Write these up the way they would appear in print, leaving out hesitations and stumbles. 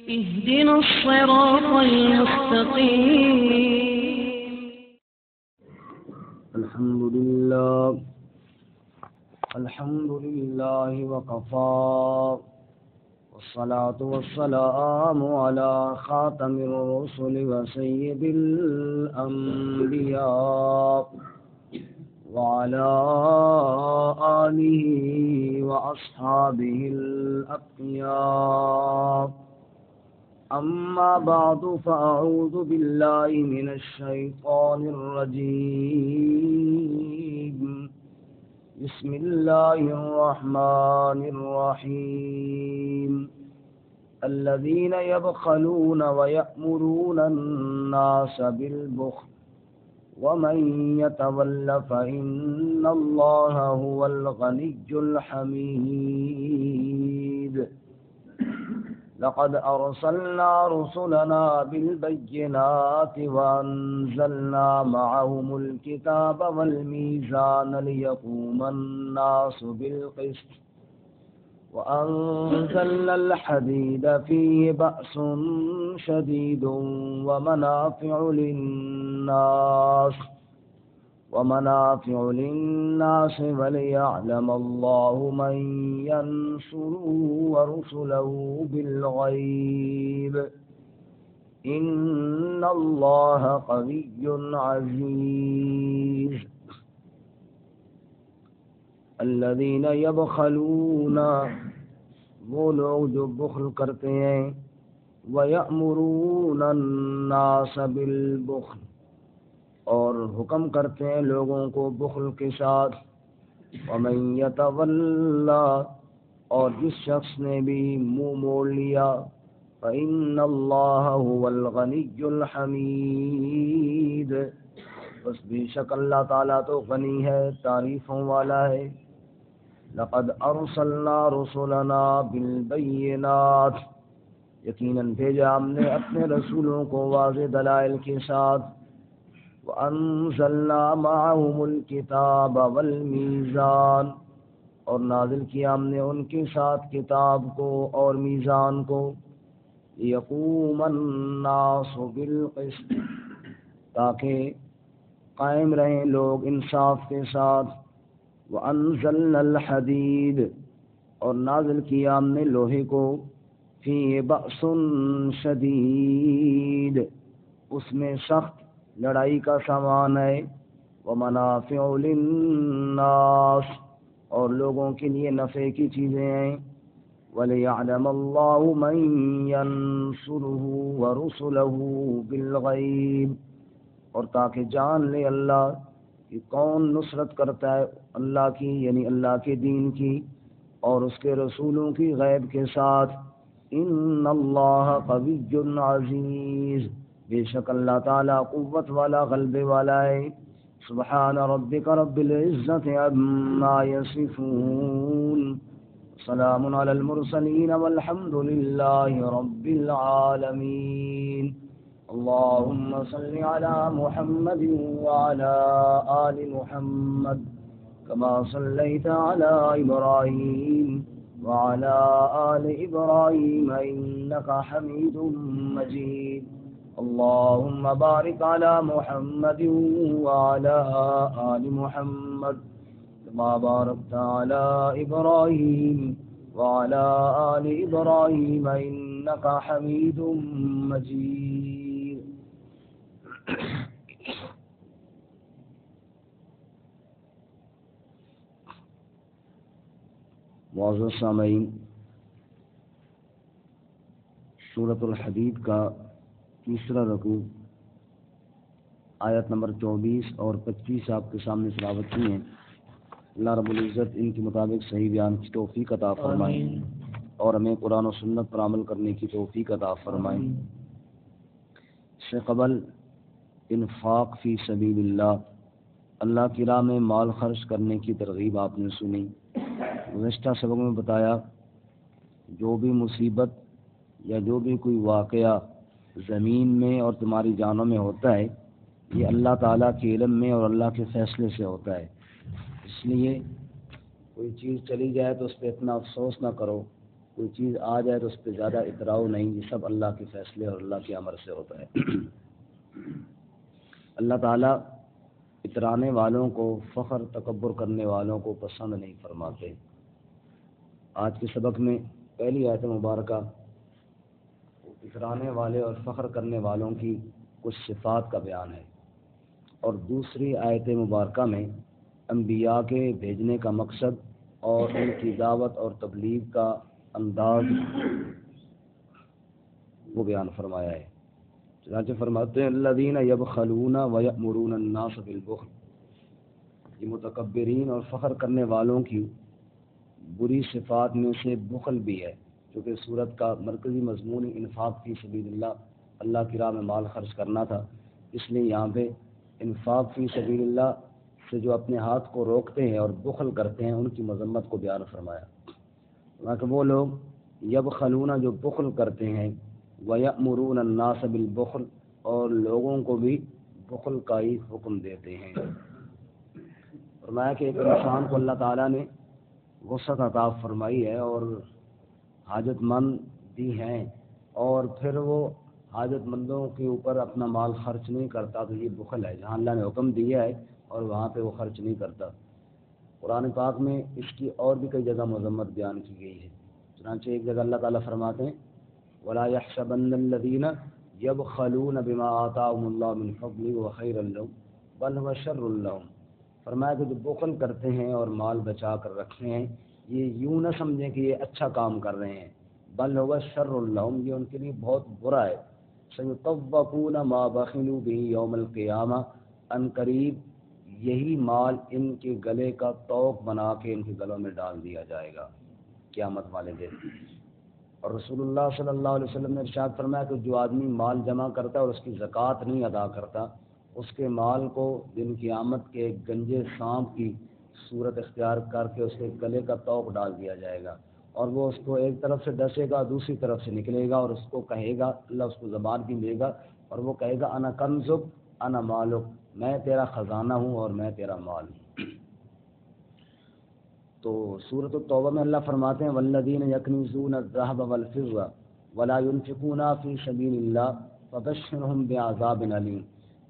اهدنا الصراط المستقيم. الحمد لله وكفى والصلاة والسلام على خاتم الرسل وسيد الأنبياء وعلى آله وأصحابه الأتقياء. أما بعد فأعوذ بالله من الشيطان الرجيم. بسم الله الرحمن الرحيم. الذين يبخلون ويأمرون الناس بالبخل ومن يتول فإن الله هو الغني الحميد. لقد أرسلنا رسلنا بالبينات وأنزلنا معهم الكتاب والميزان ليقوم الناس بالقسط وأنزلنا الحديد فيه بأس شديد ومنافع للناس وليعلم الله من ينصره ورسله بالغيب إن الله قوي عزيز. الذين يبخلون، وہ لوگ جو بخل کرتے ہیں، وَيَأْمُرُونَ النَّاسَ بِالْبُخْلِ، اور حکم کرتے ہیں لوگوں کو بخل کے ساتھ. وَمَن يَتَوَلَّى، اور جس شخص نے بھی منہ موڑ لیا، فَإِنَّ اللَّهَ هُوَ الْغَنِيُّ الْحَمِيدُ، بس بے شک اللہ تعالیٰ تو غنی ہے، تعریفوں والا ہے. لَقَدْ أَرْسَلْنَا رُسُلَنَا بِالْبَيِّنَاتِ، یقیناً بھیجا ہم نے اپنے رسولوں کو واضح دلائل کے ساتھ. وَأَنزَلْنَا مَعَهُمُ الْكِتَابَ وَالْمِيزَانَ، اور نازل کیا ہم نے ان کے ساتھ کتاب کو اور میزان کو. لِيَقُومَ النَّاسُ بِالْقِسْطِ، تاکہ قائم رہیں لوگ انصاف کے ساتھ. وَأَنزَلْنَا الْحَدِيدَ، اور نازل کیا ہم نے لوہے کو. فِيهِ بَأْسٌ شَدِيدٌ، اس میں سخت لڑائی کا سامان ہے. وَمَنَافِعُ لِلنَّاسِ، اور لوگوں کے لیے نفع کی چیزیں ہیں. وَلِيَعْلَمَ اللَّهُ مَن يَنصُرُهُ وَرُسُلَهُ بِالْغَيْبِ، اور تاکہ جان لے اللہ کہ کون نصرت کرتا ہے اللہ کی، یعنی اللہ کے دین کی اور اس کے رسولوں کی غیب کے ساتھ. ان اللہ قوی عزیز، بے شک اللہ تعالیٰ قوت والا، غلبے والا ہے. سبحان ربک رب العزت عما یصفون، سلام علی المرسلین والحمد للہ رب العالمین. اللهم صل على محمد وعلى آل محمد كما صليت على إبراهيم وعلى آل إبراهيم إنك حميد مجيد. اللهم بارك على محمد وعلى آل محمد كما باركت على إبراهيم وعلى آل إبراهيم إنك حميد مجيد. معزز سامعین، سورۃ الحدید کا تیسرا رکوع آیت نمبر 24 اور 25 آپ کے سامنے تلاوت کی ہیں. اللہ رب العزت ان کے مطابق صحیح بیان کی توفیق عطا فرمائیں اور ہمیں قرآن و سنت پر عمل کرنے کی توفیق عطا فرمائیں. اس سے قبل انفاق فی سبیل اللہ، اللہ کی راہ میں مال خرچ کرنے کی ترغیب آپ نے سنی. گزشتہ سبق میں بتایا جو بھی مصیبت یا جو بھی کوئی واقعہ زمین میں اور تمہاری جانوں میں ہوتا ہے یہ اللہ تعالیٰ کے علم میں اور اللہ کے فیصلے سے ہوتا ہے. اس لیے کوئی چیز چلی جائے تو اس پہ اتنا افسوس نہ کرو کوئی چیز آ جائے تو اس پہ زیادہ اتراؤ نہیں، یہ سب اللہ کے فیصلے اور اللہ کے امر سے ہوتا ہے۔ اللہ تعالیٰ اترانے والوں کو، فخر تکبر کرنے والوں کو پسند نہیں فرماتے۔ آج کے سبق میں پہلی آیت مبارکہ اترانے والے اور فخر کرنے والوں کی کچھ صفات کا بیان ہے، اور دوسری آیت مبارکہ میں انبیاء کے بھیجنے کا مقصد اور ان کی دعوت اور تبلیغ کا انداز وہ بیان فرمایا ہے۔ چنانچہ فرماتے ہیں الذین یبخلون ویأمرون الناس بالبخل، یہ متکبرین اور فخر کرنے والوں کی بری صفات میں سے بخل بھی ہے، کیونکہ سورت کا مرکزی مضمون انفاق فی سبیل اللہ کی راہ میں مال خرچ کرنا تھا، اس لیے یہاں پہ انفاق فی سبیل اللہ سے جو اپنے ہاتھ کو روکتے ہیں اور بخل کرتے ہیں ان کی مذمت کو بیان فرمایا۔ کہ وہ لوگ یبخلون جو بخل کرتے ہیں، وَيَأْمُرُونَ النَّاسَ بِالْبُخْلِ اور لوگوں کو بھی بخل کا ہی حکم دیتے ہیں۔ فرمایا کہ ایک انسان کو اللہ تعالیٰ نے وسعت عطا فرمائی ہے اور حاجت مند بھی ہیں، اور پھر وہ حاجت مندوں کے اوپر اپنا مال خرچ نہیں کرتا، تو یہ بخل ہے۔ جہاں اللہ نے حکم دیا ہے اور وہاں پہ وہ خرچ نہیں کرتا۔ قرآن پاک میں اس کی اور بھی کئی جگہ مذمت بیان کی گئی ہے۔ چنانچہ ایک جگہ اللہ تعالیٰ فرماتے ہیں وَلَا يَحْسَبَنَّ الَّذِينَ يَبْخَلُونَ بِمَا آتَاهُمُ اللَّهُ مِنْ فَضْلِهِ وَخَيْرًا لَهُمْ بَلْ هُوَ شَرٌّ لَهُمْ۔ فرمایا کہ جو بخل کرتے ہیں اور مال بچا کر رکھتے ہیں، یہ یوں نہ سمجھیں کہ یہ اچھا کام کر رہے ہیں، بل هو شر لهم، یہ ان کے لیے بہت برا ہے۔ سَيُطَوَّقُونَ مَا بَخِلُوا بِهِ يَوْمَ الْقِيَامَةِ، ان قریب یہی مال ان کے گلے کا طوق بنا کے ان کے گلوں میں ڈال دیا جائے گا قیامت والے دن۔ اور رسول اللہ صلی اللہ علیہ وسلم نے ارشاد فرمایا کہ جو آدمی مال جمع کرتا ہے اور اس کی زکوٰۃ نہیں ادا کرتا، اس کے مال کو دن قیامت کے گنجے سانپ کی صورت اختیار کر کے اس کے گلے کا طوق ڈال دیا جائے گا، اور وہ اس کو ایک طرف سے ڈسے گا، دوسری طرف سے نکلے گا، اور اس کو کہے گا، اللہ اس کو زبان بھی دے گا اور وہ کہے گا انا کنزک انا مالک، میں تیرا خزانہ ہوں اور میں تیرا مال ہوں۔ تو سورۃ التوبہ میں اللہ فرماتے ہیں والذین یکنزون الذهب والفضة ولا ينفقونها فی سبیل اللہ فبشرهم بعذاب علیم،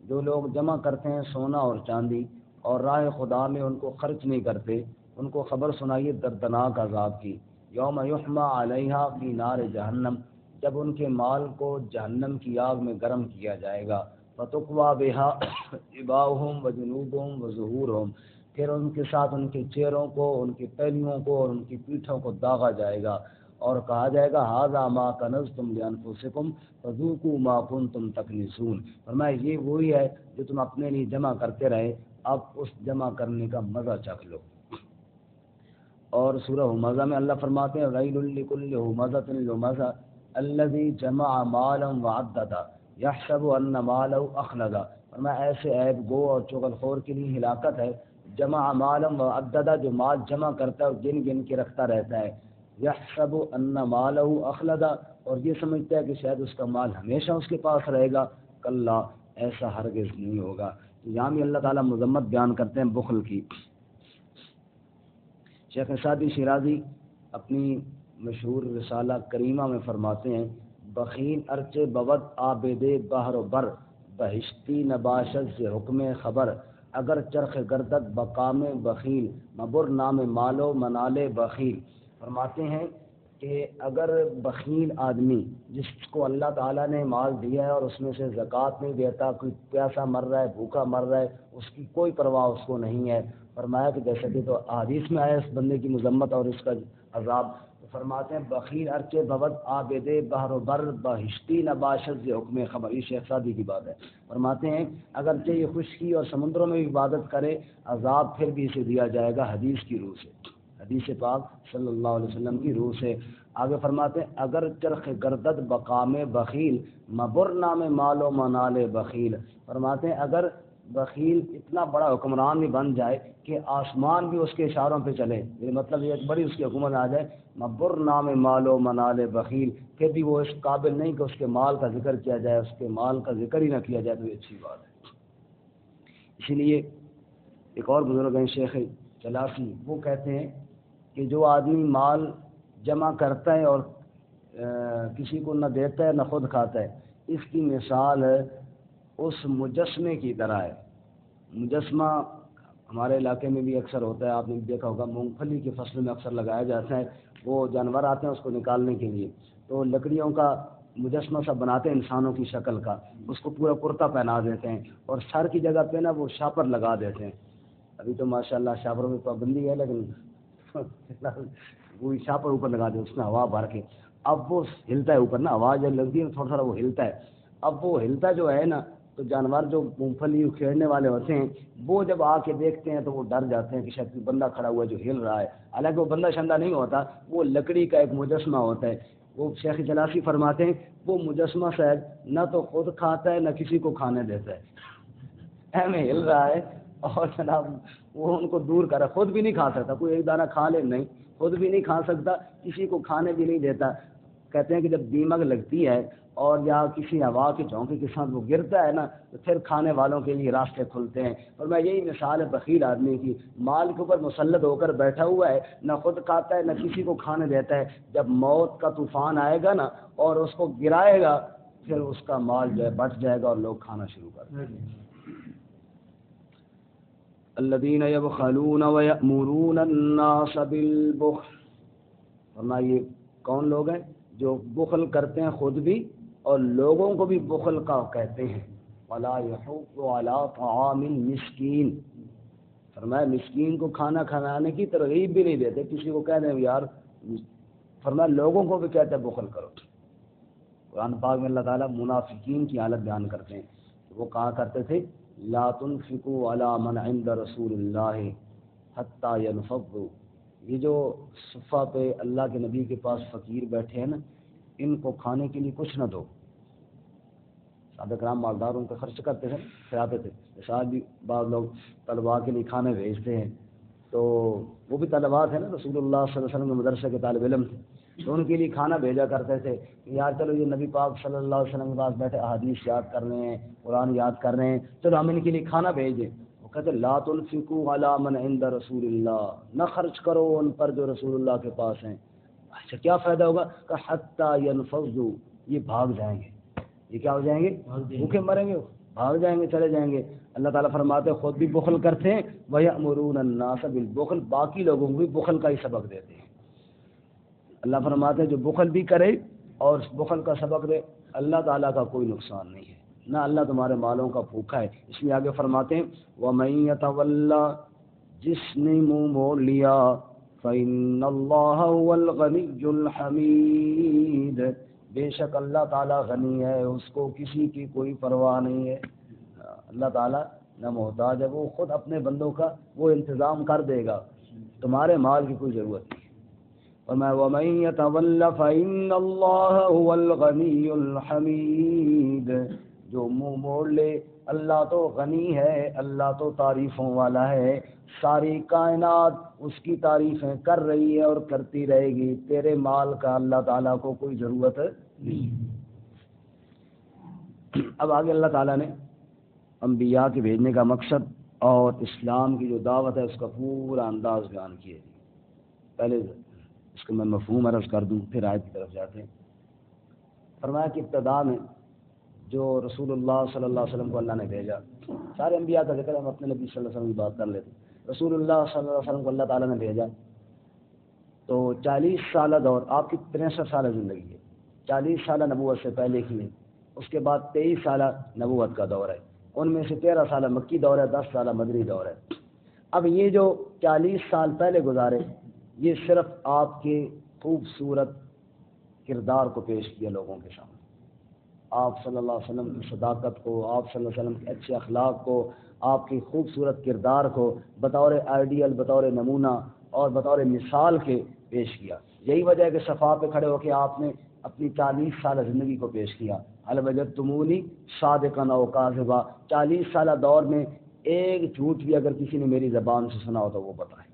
جو لوگ جمع کرتے ہیں سونا اور چاندی اور راہ خدا میں ان کو خرچ نہیں کرتے، ان کو خبر سنائیے دردناک عذاب کی۔ یوم یحمى علیہا فی نار جہنم، جب ان کے مال کو جہنم کی آگ میں گرم کیا جائے گا، فتقوی بها جباہہم وجنوبہم وظہورہم، پھر ان کے ساتھ ان کے چہروں کو، ان کی پہلیوں کو اور ان کی پیٹھوں کو داغا جائے گا، اور کہا جائے گا ھذا ما کنزتم لانفسکم فذوقوا ما کنتم تکنزون، فرمایا یہ وہی ہے جو تم اپنے لیے جمع کرتے رہے، اب اس جمع کرنے کا مزہ چکھ لو۔ اور سورہ ہمزہ میں اللہ فرماتے ہیں ویل لکل ہمزۃ لمزہ الذی جمع مالا وعددہ یحسب ان مالہ اخلدہ، فرمایا ایسے عیب گو اور چغل خور کے لیے ہلاکت ہے، جمع مالا وعددہ، جو مال جمع کرتا ہے اور گن گن کے رکھتا رہتا ہے، یحسب ان مالہ اخلدہ، اور یہ سمجھتا ہے کہ شاید اس کا مال ہمیشہ اس کے پاس رہے گا، کلا ایسا ہرگز نہیں ہوگا۔ یہاں بھی اللہ تعالیٰ مذمت بیان کرتے ہیں بخل کی۔ شیخ سعدی شیرازی اپنی مشہور رسالہ کریمہ میں فرماتے ہیں بخیل ارچے بود آبد بحر و بر، بہشتی نباشت سے حکم خبر، اگر چرخ گردد بقام بخیل، مبر نام مالو منال بخیل، فرماتے ہیں کہ اگر بخیل آدمی جس کو اللہ تعالیٰ نے مال دیا ہے اور اس میں سے زکوٰۃ نہیں دیتا، کوئی پیاسا مر رہا ہے، بھوکا مر رہا ہے، اس کی کوئی پرواہ اس کو نہیں ہے، فرمایا کہ جیسا کہ تو حدیث میں آیا اس بندے کی مذمت اور اس کا عذاب، تو فرماتے ہیں بخیل ارچے بود آبد بحر و بر، بہشتی نباشت سے حکم خبر، یہ شیخ سعدی کی بات ہے، فرماتے ہیں اگرچہ یہ خشکی اور سمندروں میں بھی عبادت کرے، عذاب پھر بھی اسے دیا جائے گا حدیث کی روح سے، حدیث پاک صلی اللہ علیہ وسلم کی روح سے۔ آگے فرماتے ہیں اگر چرخ گردد بقام بخیل، مبر نام مال و منال بخیل، فرماتے ہیں اگر بخیل اتنا بڑا حکمران بھی بن جائے کہ آسمان بھی اس کے اشاروں پہ چلے، یہ مطلب یہ ایک بڑی اس کی حکومت آ جائے، مبر نام مال و منال بخیل، پھر بھی وہ اس قابل نہیں کہ اس کے مال کا ذکر کیا جائے، اس کے مال کا ذکر ہی نہ کیا جائے، تو یہ اچھی بات ہے۔ اسی لیے ایک اور بزرگ ہیں شیخ چلاسی، وہ کہتے ہیں کہ جو آدمی مال جمع کرتا ہے اور کسی کو نہ دیتا ہے نہ خود کھاتا ہے، اس کی مثال اس مجسمے کی طرح ہے۔ مجسمہ ہمارے علاقے میں بھی اکثر ہوتا ہے، آپ نے دیکھا ہوگا، مونگ پھلی کی فصل میں اکثر لگایا جاتا ہے، وہ جانور آتے ہیں اس کو نکالنے کے لیے، تو لکڑیوں کا مجسمہ سب بناتے ہیں انسانوں کی شکل کا، اس کو پورا کرتا پہنا دیتے ہیں اور سر کی جگہ پہ نا وہ شاپر لگا دیتے ہیں۔ ابھی تو ماشاءاللہ شاپروں میں پابندی ہے، لیکن وہ شاپر اوپر لگا دے، اس میں ہوا بھر کے، اب وہ ہلتا ہے اوپر نا، آواز جب لگتی ہے تھوڑا تھوڑا وہ ہلتا ہے، اب وہ ہلتا جو ہے نا، تو جانور جو مونگ پھلی کھیڑنے والے ہوتے ہیں وہ جب آ کے دیکھتے ہیں تو وہ ڈر جاتے ہیں کہ شاید کوئی بندہ کھڑا ہوا ہے جو ہل رہا ہے، حالانکہ وہ بندہ شندہ نہیں ہوتا، وہ لکڑی کا ایک مجسمہ ہوتا ہے۔ وہ شیخ جلاسی فرماتے ہیں وہ مجسمہ شاید نہ تو خود کھاتا ہے نہ کسی کو کھانے دیتا ہے، میں ہل رہا ہے اور جناب وہ ان کو دور کر رہا ہے، خود بھی نہیں کھا سکتا، کوئی ایک دانہ کھا لے نہیں، خود بھی نہیں کھا سکتا، کسی کو کھانے بھی نہیں دیتا۔ کہتے ہیں کہ جب دیمک لگتی ہے اور یا کسی ہوا کے جھونکے کے ساتھ وہ گرتا ہے نا، تو پھر کھانے والوں کے لیے راستے کھلتے ہیں۔ اور میں یہی مثال ہے بخیل آدمی کی، مال کے اوپر مسلط ہو کر بیٹھا ہوا ہے، نہ خود کھاتا ہے نہ کسی کو کھانے دیتا ہے، جب موت کا طوفان آئے گا نا اور اس کو گرائے گا، پھر اس کا مال جو ہے بٹ جائے گا اور لوگ کھانا شروع کر دیں گے۔ الذین یبخلون ویأمرون الناس بالبخل، ورنہ یہ کون لوگ ہیں جو بخل کرتے ہیں خود بھی اور لوگوں کو بھی بخل کا کہتے ہیں۔ ولا یحض علی طعام المسکین، فرمایا مسکین کو کھانا کھلانے کی ترغیب بھی نہیں دیتے، کسی کو کہہ دیں یار، فرمایا لوگوں کو بھی کہتے ہیں بخل کرو۔ قرآن پاک میں اللہ تعالیٰ منافقین کی حالت بیان کرتے ہیں، وہ کہا کرتے تھے لا تنفقوا علی من عند رسول اللہ حتی ینفضوا، یہ جو صفہ پہ اللہ کے نبی کے پاس فقیر بیٹھے ہیں نا، ان کو کھانے کے لیے کچھ نہ دو۔ صحابہ کرام مالدار ان کا خرچ کرتے تھے، کھلاتے تھے، جیسا بھی بعض لوگ طلباء کے لیے کھانے بھیجتے ہیں، تو وہ بھی طلباء تھے نا، رسول اللہ صلی اللہ علیہ وسلم کے مدرسے کے طالب علم تھے، تو ان کے لیے کھانا بھیجا کرتے تھے کہ یار چلو یہ نبی پاک صلی اللہ علیہ وسلم کے پاس بیٹھے احادیث یاد کر رہے ہیں، قرآن یاد کر رہے ہیں، چلو ہم ان کے لیے کھانا بھیج دیں۔ وہ کہتے لا تنفقوا علی من عند رسول اللہ، نہ خرچ کرو ان پر جو رسول اللہ کے پاس ہیں۔ اچھا کیا فائدہ ہوگا؟ کہ حتی ینفضوا، یہ بھاگ جائیں گے، یہ کیا ہو جائیں گے؟ بھوکے مریں گے، بھاگ جائیں گے، چلے جائیں گے۔ اللہ تعالیٰ فرماتے ہیں خود بھی بخل کرتے ہیں، وَيَأْمُرُونَ النَّاسَ بِالْبُخْلِ، باقی لوگوں کو بھی بخل کا ہی سبق دیتے ہیں۔ اللہ فرماتے ہیں جو بخل بھی کرے اور اس بخل کا سبق دے، اللہ تعالیٰ کا کوئی نقصان نہیں ہے، نہ اللہ تمہارے مالوں کا بھوکا ہے۔ اس لیے آگے فرماتے ہیں وَمَن يَتَوَلَّ، جس نے منہ موڑ لیا، فَإِنَّ اللَّهَ هُوَ الْغَنِيُّ الْحَمِيدُ، بے شک اللہ تعالیٰ غنی ہے، اس کو کسی کی کوئی پرواہ نہیں ہے۔ اللہ تعالیٰ نہ محتاج ہے، وہ خود اپنے بندوں کا وہ انتظام کر دے گا، تمہارے مال کی کوئی ضرورت نہیں۔ وَمَن يَتَوَلَّ فَإِنَّ اللَّهَ هُوَ الْغَنِيُّ الْحَمِيدُ، جو منہ موڑ لے، اللہ تو غنی ہے، اللہ تو تعریفوں والا ہے، ساری کائنات اس کی تعریفیں کر رہی ہے اور کرتی رہے گی، تیرے مال کا اللہ تعالیٰ کو کوئی ضرورت نہیں۔ اب آگے اللہ تعالیٰ نے انبیاء کے بھیجنے کا مقصد اور اسلام کی جو دعوت ہے اس کا پورا انداز بیان کیے۔ پہلے اس کو میں مفہوم عرض کر دوں، پھر آیت کی طرف جاتے ہیں۔ فرمایا کہ ابتدا میں جو رسول اللہ صلی اللہ علیہ وسلم کو اللہ نے بھیجا، سارے انبیاء کا ذکر ہم اپنے نبی صلی اللہ علیہ وسلم کی بات کر لیتے ہیں۔ رسول اللہ صلی اللہ علیہ وسلم کو اللہ تعالیٰ نے بھیجا تو 40 سالہ دور، آپ کی 63 سالہ زندگی ہے، 40 سالہ نبوت سے پہلے کی ہے، اس کے بعد 23 سالہ نبوت کا دور ہے، ان میں سے 13 سالہ مکی دور ہے، 10 سالہ مدنی دور ہے۔ اب یہ جو 40 سال پہلے گزارے، یہ صرف آپ کے خوبصورت کردار کو پیش کیا لوگوں کے سامنے، آپ صلی اللہ علیہ وسلم کی صداقت کو، آپ صلی اللہ علیہ وسلم کے اچھے اخلاق کو، آپ کی خوبصورت کردار کو بطور آئیڈیل، بطور نمونہ اور بطور مثال کے پیش کیا۔ یہی وجہ ہے کہ صفا پہ کھڑے ہو کے آپ نے اپنی 40 سالہ زندگی کو پیش کیا۔ هل وجدتمونی صادقا او کاذبا، 40 سالہ دور میں ایک جھوٹ بھی اگر کسی نے میری زبان سے سنا ہو تو وہ بتائے،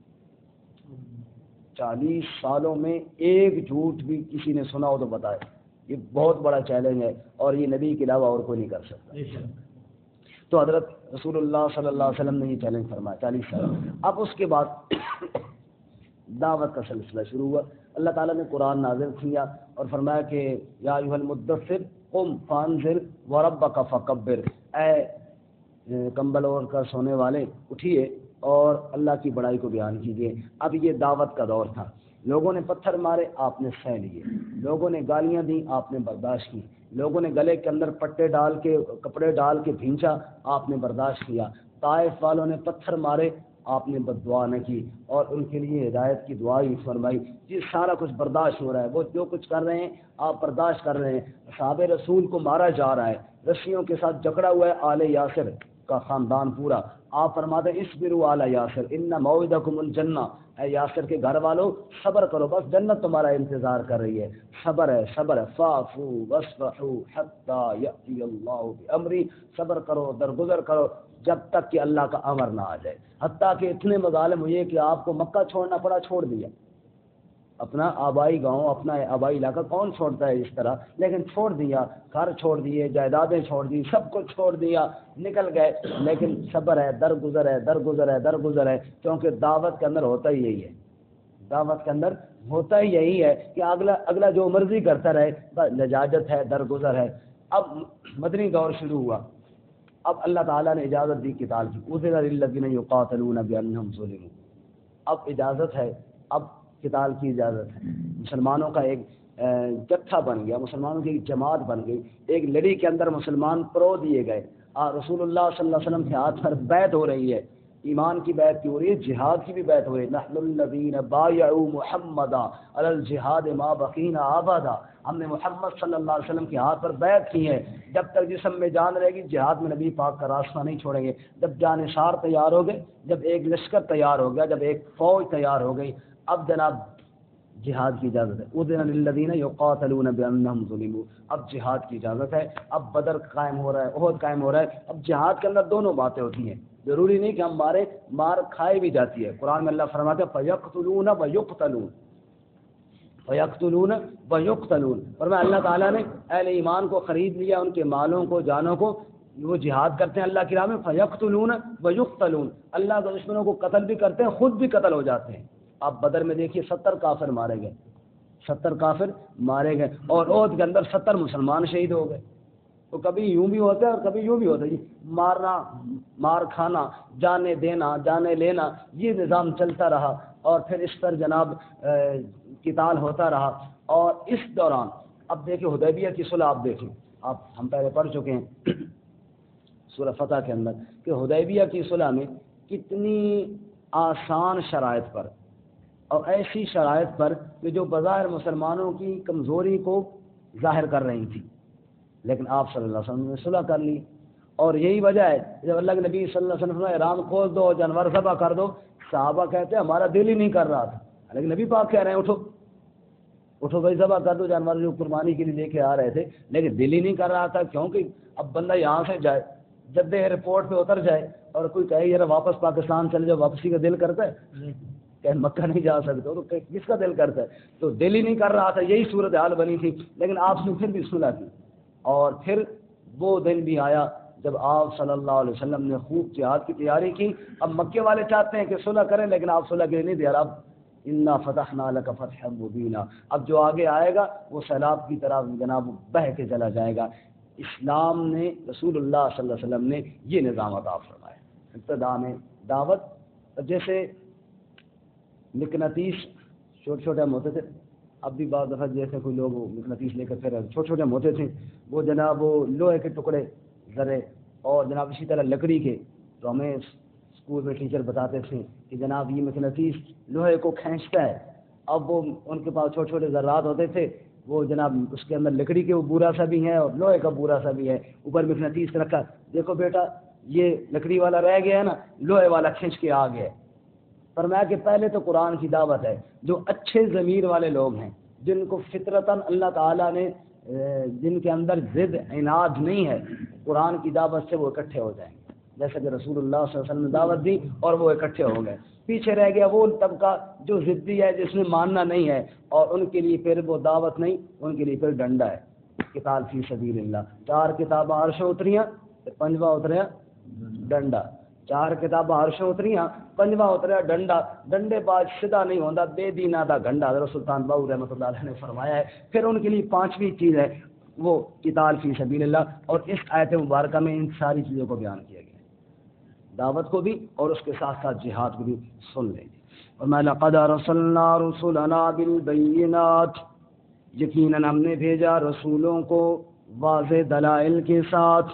40 سالوں میں ایک جھوٹ بھی کسی نے سنا ہو تو بتائے۔ یہ بہت بڑا چیلنج ہے اور یہ نبی کے علاوہ اور کوئی نہیں کر سکتا۔ تو حضرت رسول اللہ صلی اللہ علیہ وسلم نے یہ چیلنج فرمایا 40 سال۔ اب اس کے بعد دعوت کا سلسلہ شروع ہوا. اللہ تعالیٰ نے قرآن نازل کیا اور فرمایا کہ یا ایھا المدثر قم فانذر وربک فکبر، اے کمبل اوڑھ کر سونے والے اٹھیے اور اللہ کی بڑائی کو بیان کیجیے. اب یہ دعوت کا دور تھا. لوگوں نے پتھر مارے، آپ نے سہ لیے. لوگوں نے گالیاں دیں، آپ نے برداشت کی. لوگوں نے گلے کے اندر پٹے ڈال کے کپڑے ڈال کے بھینچا، آپ نے برداشت کیا. طائف والوں نے پتھر مارے، آپ نے بد دعا نہ کی اور ان کے لیے ہدایت کی دعا ہی فرمائی. یہ سارا کچھ برداشت ہو رہا ہے. وہ جو کچھ کر رہے ہیں آپ برداشت کر رہے ہیں. صحابہ رسول کو مارا جا رہا ہے، رسیوں کے ساتھ جکڑا ہوا ہے آل یاسر کا خاندان پورا. آپ فرماتے ہیں اصبروا آل یاسر ان موعدکم الجنہ، اے یاسر کے گھر والوں صبر کرو، بس جنت تمہارا انتظار کر رہی ہے. صبر ہے، صبر ہے. فاعفوا واصفحوا حتی یأتی اللہ بامری، صبر کرو، درگزر کرو جب تک کہ اللہ کا امر نہ آ جائے. حتیٰ کہ اتنے مظالم ہوئے کہ آپ کو مکہ چھوڑنا پڑا، چھوڑ دیا. اپنا آبائی گاؤں، اپنا آبائی علاقہ کون چھوڑتا ہے اس طرح، لیکن چھوڑ دیا. گھر چھوڑ دیے، جائیدادیں چھوڑ دی، سب کچھ چھوڑ دیا، نکل گئے. لیکن صبر ہے، درگزر ہے، درگزر ہے، درگزر ہے. کیونکہ دعوت کے اندر ہوتا ہی یہی ہے. دعوت کے اندر ہوتا ہی یہی ہے کہ اگلا جو مرضی کرتا رہے، لجاجت ہے، درگزر ہے. اب مدنی دور شروع ہوا. اب اللہ تعالیٰ نے اجازت دی قتال کی. اذن للذین یقاتلون بانہم ظلموا. اب اجازت ہے، اب قتال کی اجازت ہے. مسلمانوں کا ایک جتھا بن گیا، مسلمانوں کی ایک جماعت بن گئی. ایک لڑی کے اندر مسلمان پرو دیے گئے. رسول اللہ صلی اللہ علیہ وسلم کے ہاتھ پر بیعت ہو رہی ہے. ایمان کی بیعت کی ہو رہی ہے، جہاد کی بھی بیعت ہو رہی ہے. نحن الذین بایعوا محمدا علی الجہاد ما بقینا ابدا. ہم نے محمد صلی اللہ علیہ وسلم کے ہاتھ پر بیعت کی ہے، جب تک جسم میں جان رہے گی جہاد میں نبی پاک کا راستہ نہیں چھوڑیں گے. جب جانثار تیار ہو گئے، جب ایک لشکر تیار ہو گیا، جب ایک فوج تیار ہو گئی، اب جناب جہاد کی اجازت ہے. اذن للذین یقاتلون بانہم ظلموا. اب جہاد کی اجازت ہے. اب بدر قائم ہو رہا ہے، احد قائم ہو رہا ہے. اب جہاد کے اندر دونوں باتیں ہوتی ہیں. ضروری نہیں کہ ہم مار کھائی بھی جاتی ہے. قرآن میں اللہ فرماتا ہے فیقتلون ویقتلون، فیقتلون ویقتلون. فرمایا اللہ تعالیٰ نے اہل ایمان کو خرید لیا، ان کے مالوں کو، جانوں کو. وہ جہاد کرتے ہیں اللہ کی راہ میں، فیقتلون ویقتلون. اللہ کے دشمنوں کو قتل بھی کرتے ہیں، خود بھی قتل ہو جاتے ہیں. آپ بدر میں دیکھیے 70 کافر مارے گئے، 70 کافر مارے گئے. اور احد کے اندر 70 مسلمان شہید ہو گئے. تو کبھی یوں بھی ہوتا ہے اور کبھی یوں بھی ہوتا ہے. مارنا، مار کھانا، جانے دینا، جانے لینا، یہ نظام چلتا رہا. اور پھر اس پر جناب قتال ہوتا رہا. اور اس دوران اب دیکھیں حدیبیہ کی صلح، آپ دیکھیں، ہم پہلے پڑھ چکے ہیں سورہ فتح کے اندر کہ حدیبیہ کی صلح میں کتنی آسان شرائط پر اور ایسی شرائط پر کہ جو بظاہر مسلمانوں کی کمزوری کو ظاہر کر رہی تھی، لیکن آپ صلی اللہ علیہ وسلم نے صلح کر لی. اور یہی وجہ ہے جب اللہ کے نبی صلی اللہ علیہ وسلم نے احرام کھول دو، جانور ذبح کر دو، صحابہ کہتے ہیں ہمارا دل ہی نہیں کر رہا تھا. لیکن نبی پاک کہہ رہے ہیں اٹھو اٹھو بھائی ذبح کر دو جانور جو قربانی کے لیے لے کے آ رہے تھے. لیکن دل ہی نہیں کر رہا تھا. کیونکہ اب بندہ یہاں سے جائے، جدہ ایئرپورٹ پہ اتر جائے اور کوئی کہے یار واپس پاکستان چل جاؤ، واپسی کا دل کرتا ہے کہ مکہ نہیں جا سکتے تو کس کا دل کرتا ہے؟ تو دل ہی نہیں کر رہا تھا. یہی صورت حال بنی تھی. لیکن آپ نے پھر بھی صلح کی. اور پھر وہ دن بھی آیا جب آپ صلی اللہ علیہ وسلم نے خوب جہاد کی تیاری کی. اب مکے والے چاہتے ہیں کہ صلح کریں، لیکن آپ صلح کے لیے نہیں تیار. اب انا فتحنا لک فتحا مبینا، اب جو آگے آئے گا وہ سیلاب کی طرح جناب بہہ کے چلا جائے گا. اسلام نے، رسول اللہ صلی اللہ علیہ وسلم نے یہ نظام عطا فرمایا. ابتدا میں دعوت، جیسے مقناطیس چھوٹے چھوٹے ہم ہوتے تھے. اب بھی بعض دفعہ جیسے کوئی لوگ مقناطیس لے کر پھر چھوٹے چھوٹے ہم ہوتے تھے، وہ جناب وہ لوہے کے ٹکڑے ذرے اور جناب اسی طرح لکڑی کے. تو ہمیں اسکول میں ٹیچر بتاتے تھے کہ جناب یہ مقناطیس لوہے کو کھینچتا ہے. اب وہ ان کے پاس چھوٹے چھوٹے ذرات ہوتے تھے، وہ جناب اس کے اندر لکڑی کے وہ بورا سا بھی ہے اور لوہے کا بورا سا بھی ہے، اوپر مقناطیس رکھا. دیکھو بیٹا یہ لکڑی والا رہ گیا ہے نا، لوہے والا کھینچ کے آ گیا. فرمایا کہ پہلے تو قرآن کی دعوت ہے. جو اچھے ضمیر والے لوگ ہیں، جن کو فطرتاً اللہ تعالیٰ نے، جن کے اندر ضد عناد نہیں ہے، قرآن کی دعوت سے وہ اکٹھے ہو جائیں گے. جیسا کہ رسول اللہ صلی اللہ علیہ وسلم نے دعوت دی اور وہ اکٹھے ہو گئے. پیچھے رہ گیا وہ طبقہ جو ضدی ہے، جس نے ماننا نہیں ہے، اور ان کے لیے پھر وہ دعوت نہیں، ان کے لیے پھر ڈنڈا ہے. قتال فی سبیل اللہ. 4 کتابیں عرش اتریاں، 5واں اتریا ڈنڈا. چار کتاباں عرشوں اتریاں، پنجواں اتریا ڈنڈا، ڈنڈے باز سیدھا نہیں ہوتا، بے دینا دا گھنڈا، حضرت سلطان باہو رحمۃ اللہ علیہ نے فرمایا ہے۔ پھر ان کے لیے پانچویں چیز ہے وہ قتال فی سبیل اللہ، اور اس آیت مبارکہ میں ان ساری چیزوں کو بیان کیا گیا، دعوت کو بھی اور اس کے ساتھ ساتھ جہاد کو بھی سن لیں گے۔ اور میں لقد ارسلنا رسلنا بالبینات، یقیناً ہم نے بھیجا رسولوں کو واضح دلائل کے ساتھ،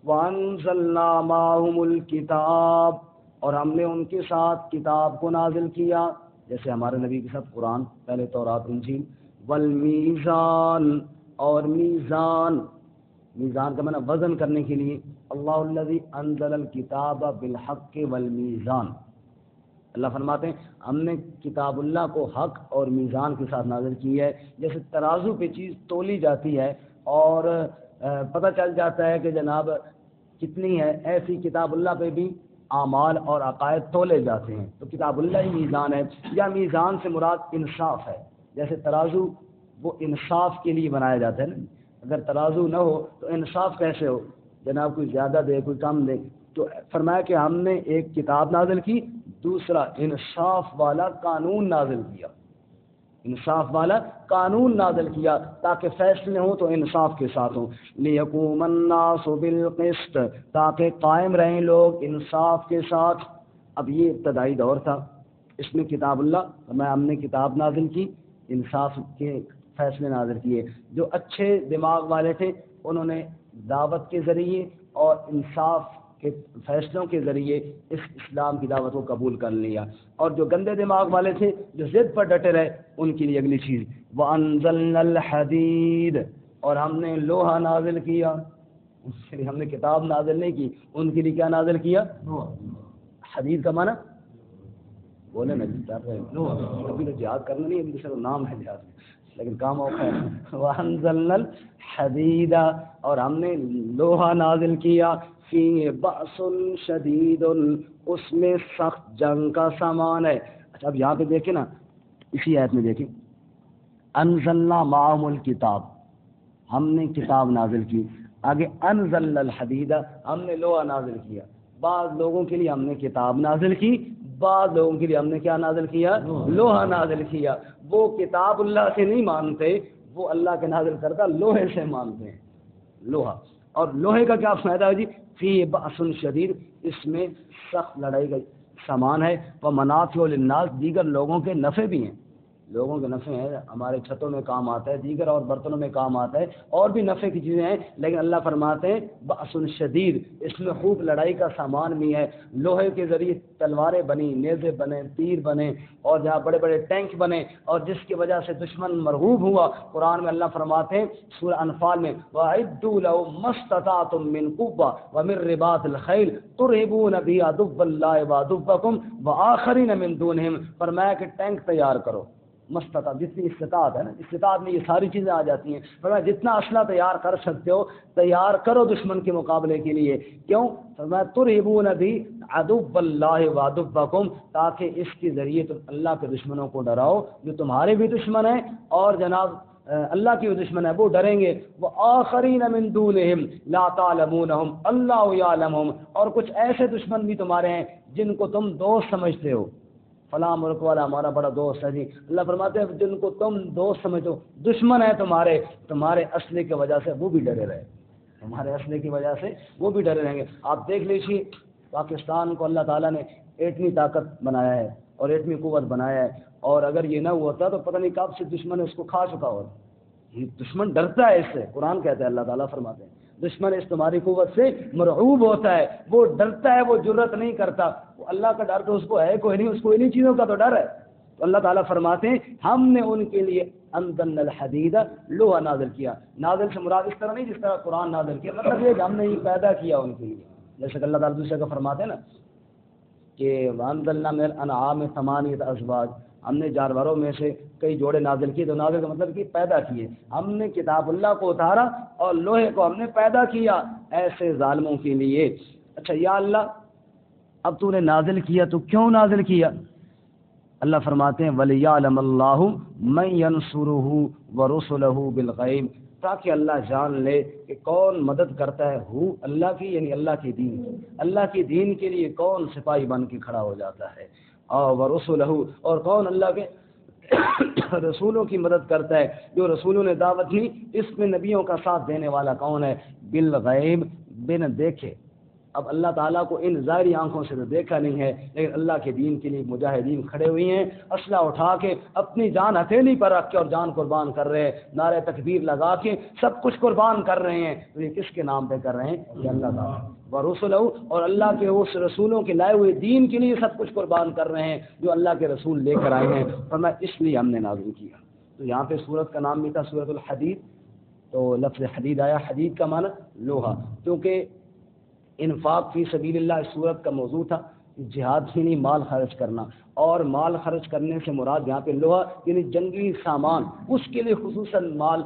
وانزلنا معہم الکتاب، اور ہم نے ان کے ساتھ کتاب کو نازل کیا، جیسے ہمارے نبی کے ساتھ قرآن، پہلے تورات انجیل، والمیزان، اور میزان، میزان کا معنی وزن کرنے کے لیے، اللہ الذی انزل الکتاب بالحق والمیزان، اللہ فرماتے ہیں ہم نے کتاب اللہ کو حق اور میزان کے ساتھ نازل کی ہے۔ جیسے ترازو پہ چیز تولی جاتی ہے اور پتہ چل جاتا ہے کہ جناب کتنی ہے، ایسی کتاب اللہ پہ بھی اعمال اور عقائد تولے جاتے ہیں، تو کتاب اللہ ہی میزان ہے، یا میزان سے مراد انصاف ہے۔ جیسے ترازو وہ انصاف کے لیے بنایا جاتا ہے نا، اگر ترازو نہ ہو تو انصاف کیسے ہو، جناب کوئی زیادہ دے کوئی کم دے۔ تو فرمایا کہ ہم نے ایک کتاب نازل کی، دوسرا انصاف والا قانون نازل کیا، انصاف والا قانون نازل کیا تاکہ فیصلے ہوں تو انصاف کے ساتھ ہوں، لیقوم الناس بالقسط، تاکہ قائم رہیں لوگ انصاف کے ساتھ۔ اب یہ ابتدائی دور تھا، اس میں کتاب اللہ میں ہم نے کتاب نازل کی، انصاف کے فیصلے نازل کیے۔ جو اچھے دماغ والے تھے انہوں نے دعوت کے ذریعے اور انصاف کے فیصلوں کے ذریعے اس اسلام کی دعوت کو قبول کر لیا، اور جو گندے دماغ والے تھے جو ضد پر ڈٹے رہے ان کے لیے اگلی چیز وَأَنزَلْنَا الْحَدِيدَ، اور ہم نے لوہا نازل کیا، اس کے لیے ہم نے کتاب نازل نہیں کی، ان کے لیے کیا نازل کیا؟ حدید کا معنی بولے نا جی، ابھی تو جہاد کرنا نہیں، ابھی تو نام ہے جہاد لیکن کام اوکھا ہے۔ وَأَنزَلْنَا الْحَدِيدَ، اور ہم نے لوہا نازل کیا، فِيهِ بَأْسٌ شَدِيدٌ، اس میں سخت جنگ کا سامان ہے۔ اچھا اب یہاں پہ دیکھیں نا، اسی آیت میں دیکھیں، انزلنا معہم الکتاب، ہم نے کتاب نازل کی، آگے انزلنا الحدید، ہم نے لوہا نازل کیا۔ بعض لوگوں کے لیے ہم نے کتاب نازل کی، بعض لوگوں کے لیے ہم نے کیا نازل کیا؟ لوہا نازل کیا۔ وہ کتاب اللہ سے نہیں مانتے، وہ اللہ کے نازل کردہ لوہے سے مانتے ہیں، لوہا۔ اور لوہے کا کیا فائدہ ہے جی؟ فی بأس شدید، اس میں سخت لڑائی کا سامان ہے، ومنافع للناس، دیگر لوگوں کے نفع بھی ہیں، لوگوں کے نفع ہیں، ہمارے چھتوں میں کام آتا ہے، دیگر اور برتنوں میں کام آتا ہے، اور بھی نفع کی چیزیں ہیں، لیکن اللہ فرماتے ہیں بأس شدید، اس میں خوب لڑائی کا سامان بھی ہے۔ لوہے کے ذریعے تلواریں بنی، نیزے بنے، تیر بنے، اور جہاں بڑے بڑے ٹینک بنے، اور جس کی وجہ سے دشمن مرغوب ہوا۔ قرآن میں اللہ فرماتے ہیں سورہ انفال میں وَأَعِدُّوا لَهُم مَّا اسْتَطَعْتُم مِّن قُوَّةٍ وَمِن رِّبَاطِ الْخَيْلِ تُرْهِبُونَ بِهِ عَدُوَّ اللَّهِ وَعَدُوَّكُمْ وَآخَرِينَ مِن دُونِهِمْ، فرمایا کہ ٹینک تیار کرو، مستطاعت، جتنی استطاعت ہے نا، استطاعت میں یہ ساری چیزیں آ جاتی ہیں، فرمایا جتنا اسلحہ تیار کر سکتے ہو تیار کرو دشمن کے مقابلے کے لیے۔ کیوں؟ فرمایا ترہبون بھی عدو اللہ وعدوکم، تاکہ اس کے ذریعے تم اللہ کے دشمنوں کو ڈراؤ جو تمہارے بھی دشمن ہیں اور جناب اللہ کے دشمن ہے وہ ڈریں گے۔ وآخرین من دونہم لا تعلمونہم اللہ یعلمہم، اور کچھ ایسے دشمن بھی تمہارے ہیں جن کو تم دوست سمجھتے ہو، فلاں ملک والا ہمارا بڑا دوست ہے جی، اللہ فرماتے ہیں جن کو تم دوست سمجھو دشمن ہے تمہارے، تمہارے اسلحے کی وجہ سے وہ بھی ڈرے رہے، تمہارے اسلحے کی وجہ سے وہ بھی ڈرے رہیں گے۔ آپ دیکھ لیجیے پاکستان کو اللہ تعالیٰ نے ایٹمی طاقت بنایا ہے اور ایٹمی قوت بنایا ہے، اور اگر یہ نہ ہوتا تو پتہ نہیں کب سے دشمن اس کو کھا چکا ہوتا۔ یہ دشمن ڈرتا ہے اس سے، قرآن کہتا ہے، اللہ تعالیٰ فرماتے ہیں دشمن اس تمہاری قوت سے مرعوب ہوتا ہے، وہ ڈرتا ہے، وہ جرت نہیں کرتا۔ وہ اللہ کا ڈر تو اس کو ہے کوئی نہیں، اس کو انہی چیزوں کا تو ڈر ہے۔ تو اللہ تعالیٰ فرماتے ہیں ہم نے ان کے لیے انزلنا الحدید، لوہا نازل کیا۔ نازل سے مراد اس طرح نہیں جس طرح قرآن نازل کیا، مطلب یہ کہ ہم نے یہ پیدا کیا ان کے لیے، جیسے کہ اللہ تعالیٰ دوسرے کا فرماتے ہیں نا کہ وانزلنا من الانعام ثمانیۃ ازواج، ہم نے جانوروں میں سے کئی جوڑے نازل کیے، تو نازل کا مطلب کہ پیدا کیے۔ ہم نے کتاب اللہ کو اتارا اور لوہے کو ہم نے پیدا کیا ایسے ظالموں کے لیے۔ اچھا یا اللہ اب تو نے نازل کیا تو کیوں نازل کیا؟ اللہ فرماتے ہیں وَلِيَعْلَمَ اللَّهُ مَن يَنصُرُهُ وَرُسُلَهُ بِالْغَيْبِ، تاکہ اللہ جان لے کہ کون مدد کرتا ہے اللہ کی، یعنی اللہ کے دین کی، اللہ کے دین کے لیے کون سپاہی بن کے کھڑا ہو جاتا ہے، اور رسولہ، اور کون اللہ کے رسولوں کی مدد کرتا ہے، جو رسولوں نے دعوت دی، اس میں نبیوں کا ساتھ دینے والا کون ہے، بالغیب، بن دیکھے۔ اب اللہ تعالیٰ کو ان ظاہری آنکھوں سے تو دیکھا نہیں ہے، لیکن اللہ کے دین کے لیے مجاہدین کھڑے ہوئے ہیں، اسلحہ اٹھا کے اپنی جان ہتھیلی پر رکھ کے اور جان قربان کر رہے ہیں، نعرہ تکبیر لگا کے سب کچھ قربان کر رہے ہیں۔ تو یہ کس کے نام پہ کر رہے ہیں؟ یہ اللہ تعالیٰ ورسولہ، اور اللہ کے اس رسولوں کے لائے ہوئے دین کے لیے سب کچھ قربان کر رہے ہیں جو اللہ کے رسول لے کر آئے ہیں، فرمایا اس لیے ہم نے نازل کیا۔ تو یہاں پہ سورت کا نام بھی تھا سورۃ الحدید، تو لفظ حدید آیا، حدید کا معنی لوہا، کیونکہ انفاق فی سبیل اللہ اس صورت کا موضوع تھا، جہاد ہی نہیں، مال خرچ کرنا، اور مال خرچ کرنے سے مراد یہاں پہ لوہا یعنی جنگی سامان، اس کے لیے خصوصاً مال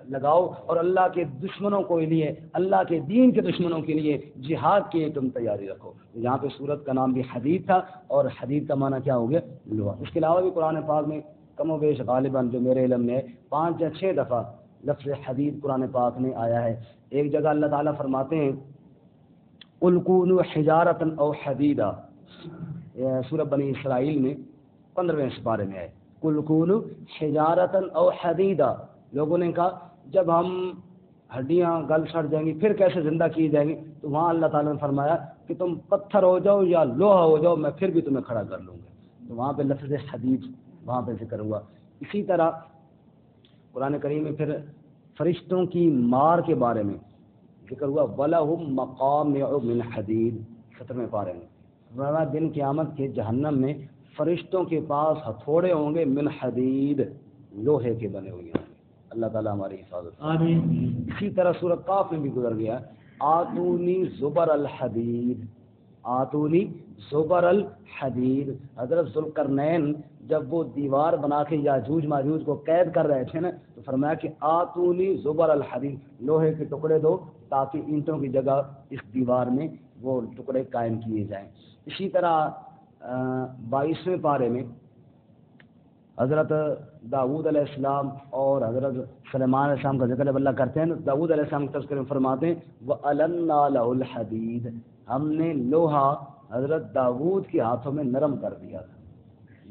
لگاؤ، اور اللہ کے دشمنوں کو لیے، اللہ کے دین کے دشمنوں کے لیے جہاد کی ایک تم تیاری رکھو۔ یہاں پہ صورت کا نام بھی حدید تھا، اور حدید کا معنی کیا ہو گیا؟ لوہا۔ اس کے علاوہ بھی قرآن پاک میں کم و بیش غالباً جو میرے علم میں 5 یا 6 دفعہ لفظ حدید قرآن پاک میں آیا ہے۔ ایک جگہ اللہ تعالیٰ فرماتے ہیں قُلْ كُونُوا حِجَارَةً أَوْ حَدِيدًا، سورہ بنی اسرائیل میں 15ویں سپارے میں ہے، قُلْ كُونُوا حِجَارَةً أَوْ حَدِيدًا۔ لوگوں نے کہا جب ہم ہڈیاں گل سڑ جائیں گی پھر کیسے زندہ کی جائیں گی؟ تو وہاں اللہ تعالیٰ نے فرمایا کہ تم پتھر ہو جاؤ یا لوہا ہو جاؤ، میں پھر بھی تمہیں کھڑا کر لوں گا۔ تو وہاں پہ لفظ حدید وہاں پہ ذکر ہوا۔ اسی طرح قرآن کریم میں پھر فرشتوں کی مار کے بارے میں ذکر ہوا، وَلَهُمْ مَقَامِعُ مِنْ حَدِيدٍ، 17ویں پارے میں، دن قیامت کے جہنم میں فرشتوں کے پاس ہتھوڑے ہوں گے، من حدید، لوہے کے بنے ہوئے ہیں۔ اللہ تعالیٰ ہماری حفاظت آمین۔ اسی طرح سورہ قاف میں بھی گزر گیا، آتونی زبر الحدید، آتونی زبر الحدید۔ حضرت ذوالقرنین جب وہ دیوار بنا کے یاجوج ماجوج کو قید کر رہے تھے نا، تو فرمایا کہ آتونی زبر الحدید، لوہے کے ٹکڑے دو تاکہ اینٹوں کی جگہ اس دیوار میں وہ ٹکڑے قائم کیے جائیں۔ اسی طرح 22ویں پارے میں حضرت داؤد علیہ السلام اور حضرت سلیمان علیہ السلام کا ذکر جب اللہ کرتے ہیں، داؤد علیہ السلام کے تذکرے میں فرماتے ہیں وَأَلَنَّا لَهُ الْحَدِيدَ، ہم نے لوہا حضرت داؤد کے ہاتھوں میں نرم کر دیا تھا،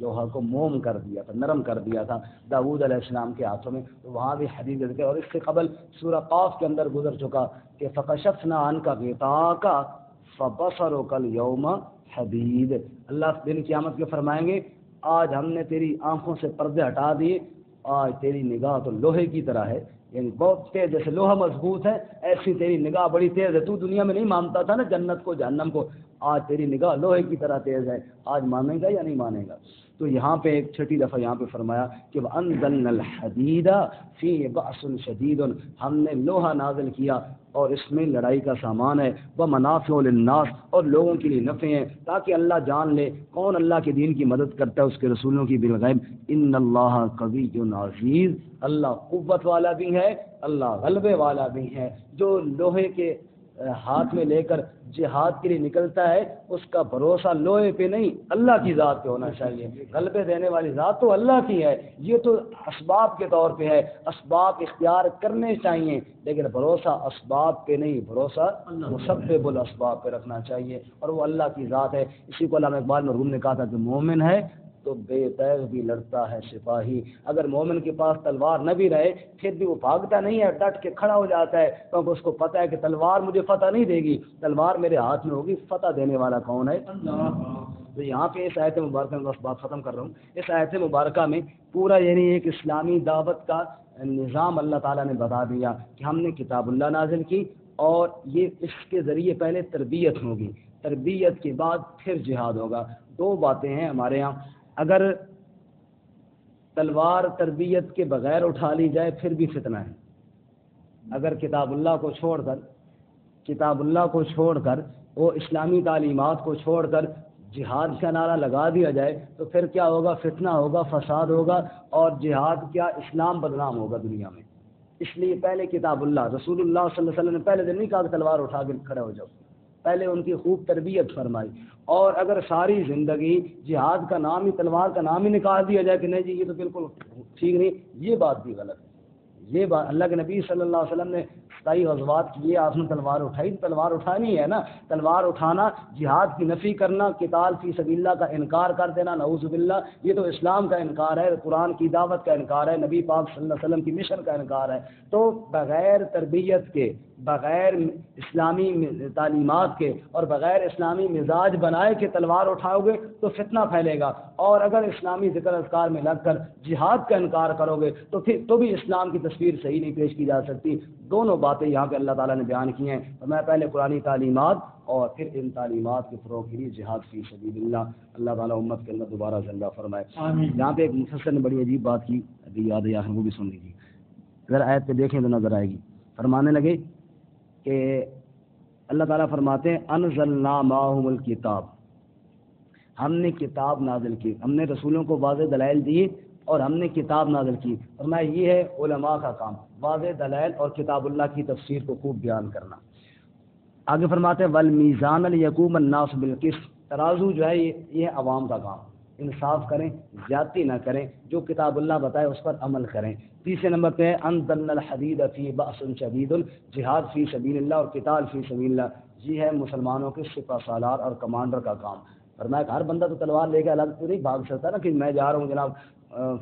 لوہا کو موم کر دیا تھا، نرم کر دیا تھا داؤد علیہ السلام کے ہاتھوں میں۔ تو وہاں بھی حدید ذکر، اور اس سے قبل سورہ قاف کے اندر گزر چکا کہ فَكَشَفْنَا عَنْكَ غِطَاءَكَ فَبَصَرُكَ الْيَوْمَ حَدِيدٌ، اللہ دن قیامت کے فرمائیں گے آج ہم نے تیری آنکھوں سے پردے ہٹا دیے، آج تیری نگاہ تو لوہے کی طرح ہے، یعنی بہت تیز، جیسے لوہا مضبوط ہے ایسی تیری نگاہ بڑی تیز ہے۔ تو دنیا میں نہیں مانتا تھا نا جنت کو جہنم کو، آج تیری نگاہ لوہے کی طرح تیز ہے، آج مانے گا یا نہیں مانے گا؟ تو یہاں پہ ایک چھٹی دفعہ یہاں پہ فرمایا کہ وَأَنزَلْنَا الْحَدِيدَ فِيهِ بَأْسٌ شَدِيدٌ، ہم نے لوہا نازل کیا اور اس میں لڑائی کا سامان ہے، وَمَنَافِعُ لِلنَّاسِ، اور لوگوں کے لیے نفع ہیں، تاکہ اللہ جان لے کون اللہ کے دین کی مدد کرتا ہے، اس کے رسولوں کی بالغیب۔ ان اللہ قوی عزیز، اللہ قوت والا بھی ہے، اللہ غلبے والا بھی ہے۔ جو لوہے کے ہاتھ میں لے کر جہاد کے لیے نکلتا ہے اس کا بھروسہ لوہے پہ نہیں اللہ کی ذات پہ ہونا چاہیے۔ غلبے دینے والی ذات تو اللہ کی ہے، یہ تو اسباب کے طور پہ ہے، اسباب اختیار کرنے چاہیے، لیکن بھروسہ اسباب پہ نہیں، بھروسہ مسبب الاسباب پہ رکھنا چاہیے، اور وہ اللہ کی ذات ہے۔ اسی کو علامہ اقبال مرحوم نے کہا تھا کہ مومن ہے تو بے تیغ بھی لڑتا ہے سپاہی، اگر مومن کے پاس تلوار نہ بھی رہے پھر بھی وہ بھاگتا نہیں ہے، ڈٹ کے کھڑا ہو جاتا ہے، کیونکہ اس کو پتہ ہے کہ تلوار مجھے فتح نہیں دے گی، تلوار میرے ہاتھ میں ہوگی، فتح دینے والا کون ہے؟ اللہ۔ تو یہاں پہ اس آیت مبارکہ میں بس بات ختم کر رہا ہوں، اس آیت مبارکہ میں پورا یعنی ایک اسلامی دعوت کا نظام اللہ تعالیٰ نے بتا دیا کہ ہم نے کتاب اللہ نازل کی، اور یہ اس کے ذریعے پہلے تربیت ہوگی، تربیت کے بعد پھر جہاد ہوگا۔ 2 باتیں ہیں ہمارے ہاں، اگر تلوار تربیت کے بغیر اٹھا لی جائے پھر بھی فتنہ ہے، اگر کتاب اللہ کو چھوڑ کر وہ اسلامی تعلیمات کو چھوڑ کر جہاد کا نعرہ لگا دیا جائے تو پھر کیا ہوگا؟ فتنہ ہوگا، فساد ہوگا، اور جہاد کیا اسلام بدنام ہوگا دنیا میں۔ اس لیے پہلے کتاب اللہ، رسول اللہ صلی اللہ علیہ وسلم نے پہلے دن نہیں کہا کہ تلوار اٹھا کے کھڑے ہو جاؤ، پہلے ان کی خوب تربیت فرمائی۔ اور اگر ساری زندگی جہاد کا نام ہی، تلوار کا نام ہی نکال دیا جائے کہ نہیں جی یہ تو بالکل ٹھیک نہیں، یہ بات بھی غلط ہے، یہ بات اللہ کے نبی صلی اللہ علیہ وسلم نے 27 غزوات کیے، آپ نے تلوار اٹھائی، تلوار اٹھانی ہے نا، تلوار اٹھانا، جہاد کی نفی کرنا، قتال فی سبیل اللہ کا انکار کر دینا، نعوذ باللہ، یہ تو اسلام کا انکار ہے، قرآن کی دعوت کا انکار ہے، نبی پاک صلی اللہ علیہ وسلم کی مشن کا انکار ہے۔ تو بغیر تربیت کے، بغیر اسلامی تعلیمات کے اور بغیر اسلامی مزاج بنائے کے تلوار اٹھاؤ گے تو فتنہ پھیلے گا، اور اگر اسلامی ذکر اذکار میں لگ کر جہاد کا انکار کرو گے تو پھر تو بھی اسلام کی تصویر صحیح نہیں پیش کی جا سکتی۔ دونوں باتیں یہاں پہ اللہ تعالیٰ نے بیان کی ہیں، تو میں پہلے قرآنی تعلیمات اور پھر ان تعلیمات کے فروغ کے لیے جہاد فی سبیل اللہ، اللہ تعالیٰ امت کے اندر دوبارہ زندہ فرمائے۔ یہاں پہ ایک مفسر نے بڑی عجیب بات کی، ابھی یاد ہے، وہ بھی سن لیجیے، اگر آیت پہ دیکھیں تو نظر آئے گی۔ فرمانے لگے کہ اللہ تعالیٰ فرماتے ہیں انزلنا معہم الکتاب، ہم نے کتاب نازل کی، ہم نے رسولوں کو واضح دلائل دی اور ہم نے کتاب نازل کی۔ فرمایا یہ ہے علماء کا کام، واضح دلائل اور کتاب اللہ کی تفسیر کو خوب بیان کرنا۔ آگے فرماتے ہیں والمیزان لیقوم الناس بالقسط، ترازو جو ہے یہ ہے عوام کا کام، انصاف کریں، زیادتی نہ کریں، جو کتاب اللہ بتائے اس پر عمل کریں۔ تیسرے نمبر پہ ہے انزلنا الحدید فی بأس شدید، جہاد فی سبیل اللہ اور قتال فی سبیل اللہ، یہ ہے مسلمانوں کے سپہ سالار اور کمانڈر کا کام۔ فرمایا کہ ہر بندہ تو تلوار لے کے الگ تو نہیں بھاگ سکتا نا کہ میں جا رہا ہوں جناب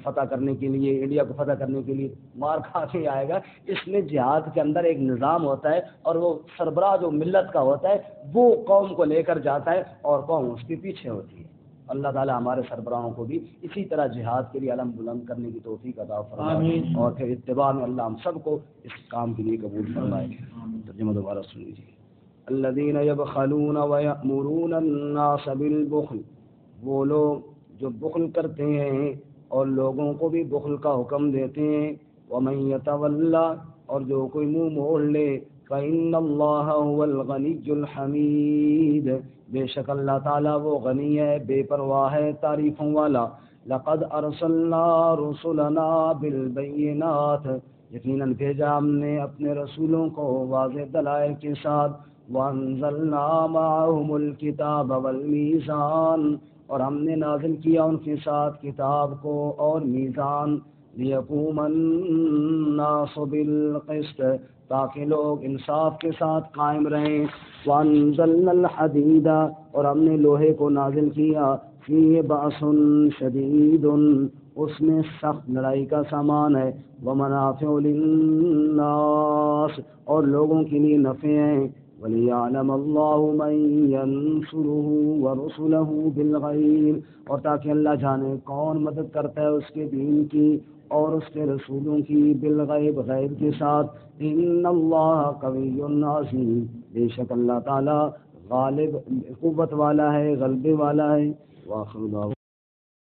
فتح کرنے کے لیے، انڈیا کو فتح کرنے کے لیے، مار کھا کے آئے گا۔ اس میں جہاد کے اندر ایک نظام ہوتا ہے اور وہ سربراہ جو ملت کا ہوتا ہے وہ قوم کو لے کر جاتا ہے اور قوم اس کے پیچھے ہوتی ہے۔ اللہ تعالیٰ ہمارے سربراہوں کو بھی اسی طرح جہاد کے لیے علم بلند کرنے کی توفیق عطا فرمائے اور پھر اتباع میں اللہ ہم سب کو اس کام کے لیے قبول فرمائے۔ ترجمہ دوبارہ سن لیجیے۔ الذین یبخلون ویأمرون الناس بالبخل، وہ لوگ جو بخل کرتے ہیں اور لوگوں کو بھی بخل کا حکم دیتے ہیں۔ ومن یتولی، اور جو کوئی منہ موڑ لے، فإن اللہ هو الغنی الحمید، بے شک اللہ تعالیٰ وہ غنی ہے، بے پرواہ ہے، تعریفوں والا۔ لقد ارسلنا رسلنا بالبینات، یقیناً بھیجا ہم نے اپنے رسولوں کو واضح دلائل کے ساتھ۔ وانزلنا معهم الکتاب والمیزان، اور ہم نے نازل کیا ان کے ساتھ کتاب کو اور میزان۔ لیقوم الناس بالقسط، تاکہ لوگ انصاف کے ساتھ قائم رہیں۔ وانزلنا الحدید، اور ہم نے لوہے کو نازل کیا۔ فیہ بأس شدید، اس میں سخت لڑائی کا سامان ہے۔ ومنافع للناس، اور لوگوں کے لیے نفع ہیں۔ وَلِيَعْلَمَ اللَّهُ مَن يَنصُرُهُ وَرُسُلَهُ بِالْغَيْبِ، اور تاکہ اللہ جانے کون مدد کرتا ہے اس کے دین کی اور اس کے رسولوں کی، بالغیب، غیب کے ساتھ۔ ان اللہ قوی عزیز، بے شک اللہ تعالی غالب، قوت والا ہے، غلبے والا ہے۔ وآخر دعوانا